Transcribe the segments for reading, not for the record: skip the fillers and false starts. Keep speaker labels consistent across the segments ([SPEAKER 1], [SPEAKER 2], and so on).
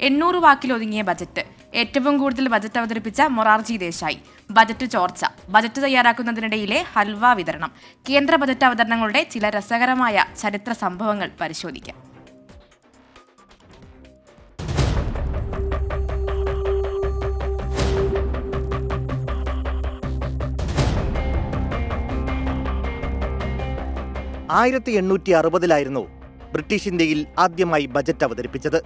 [SPEAKER 1] 800 വാക്കിലൊതുങ്ങിയ budget. ഏറ്റവും കൂടുതൽ budget അവതരിപ്പിച്ച മൊറാർജി ദേശായി. ബജറ്റ് ചോർച്ച. ബജറ്റ് തയ്യാറാക്കുന്നതിനിടയിലെ ഹൽവ വിതരണം. കേന്ദ്ര ബജറ്റ് അവതരണങ്ങളുടെ ചില രസകരമായ ചരിത്ര സംഭവങ്ങൾ പരിശോധിക്കാം.
[SPEAKER 2] ആയിരത്തി 1860 ബ്രിട്ടീഷ് ഇന്ത്യയിൽ ആദ്യമായി ബജറ്റ് അവതരിപ്പിച്ചത്.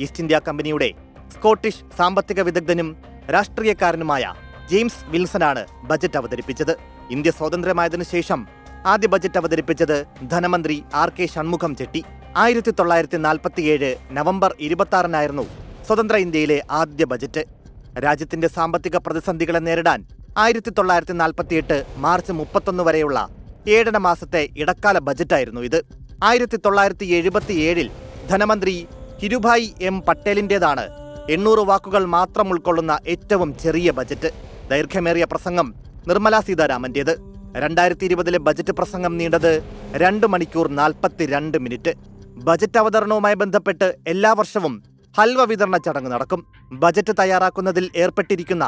[SPEAKER 2] ഈസ്റ്റ് ഇന്ത്യ കമ്പനിയുടെ സ്കോട്ടിഷ് സാമ്പത്തിക വിദഗ്ധനും രാഷ്ട്രീയക്കാരനുമായ ജെയിംസ് വിൽസനാണ് ബജറ്റ് അവതരിപ്പിച്ചത്. ഇന്ത്യ സ്വാതന്ത്ര്യമായതിനു ശേഷം ആദ്യ ബജറ്റ് അവതരിപ്പിച്ചത് ധനമന്ത്രി R.K. ഷൺമുഖം ചെട്ടി. 1947 നവംബർ 26 സ്വതന്ത്ര ഇന്ത്യയിലെ ആദ്യ ബജറ്റ്. രാജ്യത്തിന്റെ സാമ്പത്തിക പ്രതിസന്ധികളെ നേരിടാൻ 1948 മാർച്ച് 31 വരെയുള്ള 7 മാസത്തെ ഇടക്കാല ബജറ്റായിരുന്നു ഇത്. 1977 ധനമന്ത്രി ഹിരുഭായ് M. പട്ടേലിന്റേതാണ് 800 വാക്കുകൾ മാത്രം ഉൾക്കൊള്ളുന്ന ഏറ്റവും ചെറിയ ബജറ്റ്. ദൈർഘ്യമേറിയ പ്രസംഗം നിർമ്മലാ സീതാരാമന്റേത്. 2020 ബജറ്റ് പ്രസംഗം നീണ്ടത് 2 മണിക്കൂർ 42 മിനിറ്റ്. ബജറ്റ് അവതരണവുമായി ബന്ധപ്പെട്ട് എല്ലാ വർഷവും ഹൽവ വിതരണ ചടങ്ങ് നടക്കും. ബജറ്റ് തയ്യാറാക്കുന്നതിൽ ഏർപ്പെട്ടിരിക്കുന്ന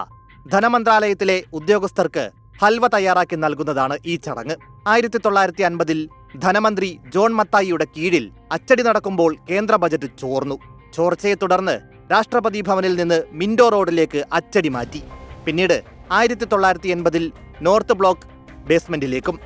[SPEAKER 2] ധനമന്ത്രാലയത്തിലെ ഉദ്യോഗസ്ഥർക്ക് ഹൽവ തയ്യാറാക്കി നൽകുന്നതാണ് ഈ ചടങ്ങ്. 1950 ധനമന്ത്രി ജോൺ മത്തായിയുടെ കീഴിൽ അച്ചടി നടക്കുമ്പോൾ കേന്ദ്ര ബജറ്റ് ചോർന്നു. ചോർച്ചയെ തുടർന്ന് രാഷ്ട്രപതി ഭവനിൽ നിന്ന് മിന്റോ റോഡിലേക്ക് അച്ചടി മാറ്റി. പിന്നീട് 1980 നോർത്ത് ബ്ലോക്ക് ബേസ്മെന്റിലേക്കും.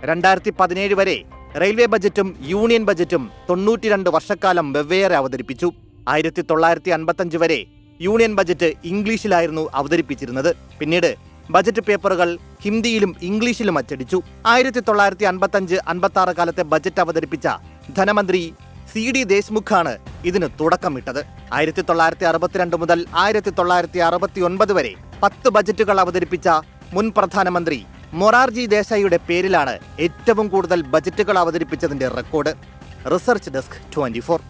[SPEAKER 2] 2017 വരെ റെയിൽവേ ബജറ്റും യൂണിയൻ ബജറ്റും 92 വർഷക്കാലം വെവ്വേറെ അവതരിപ്പിച്ചു. 1955 വരെ യൂണിയൻ ബജറ്റ് ഇംഗ്ലീഷിലായിരുന്നു അവതരിപ്പിച്ചിരുന്നത്. പിന്നീട് ബജറ്റ് പേപ്പറുകൾ ഹിന്ദിയിലും ഇംഗ്ലീഷിലും അച്ചടിച്ചു. 1955-56 കാലത്തെ ബജറ്റ് അവതരിപ്പിച്ച ധനമന്ത്രി C.D. ദേശ്മുഖാണ് ഇതിന് തുടക്കമിട്ടത്. 1962 മുതൽ 1969 വരെ 10 ബജറ്റുകൾ അവതരിപ്പിച്ച മുൻ പ്രധാനമന്ത്രി മൊറാർജി ദേശായിയുടെ പേരിലാണ് ഏറ്റവും കൂടുതൽ ബജറ്റുകൾ അവതരിപ്പിച്ചതിന്റെ റെക്കോർഡ്. Research desk 24.